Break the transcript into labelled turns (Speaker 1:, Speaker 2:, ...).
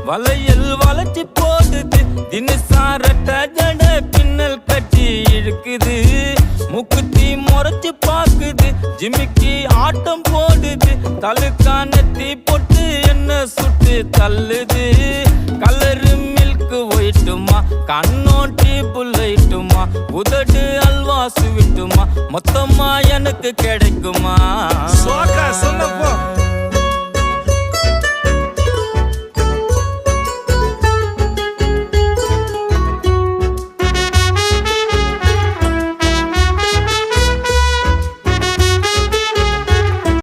Speaker 1: வளையல் வளைச்சி போகுது தினசாரட்ட ஜட பின்னல் கட்டி இழுக்குது முக்குத்தி முறைச்சு பாக்குது ஜிமிக்கி ஆட்டம் போடுது தலுக்கானத்தி போட்டு என்ன சுட்டு தள்ளுது கலரு மில்க்கு ஒயிட்டுமா கண்ணோட்டி புல்லைட்டுமா உதடு அல்வா சுவிட்டுமா மொத்தமா எனக்கு கிடைக்குமா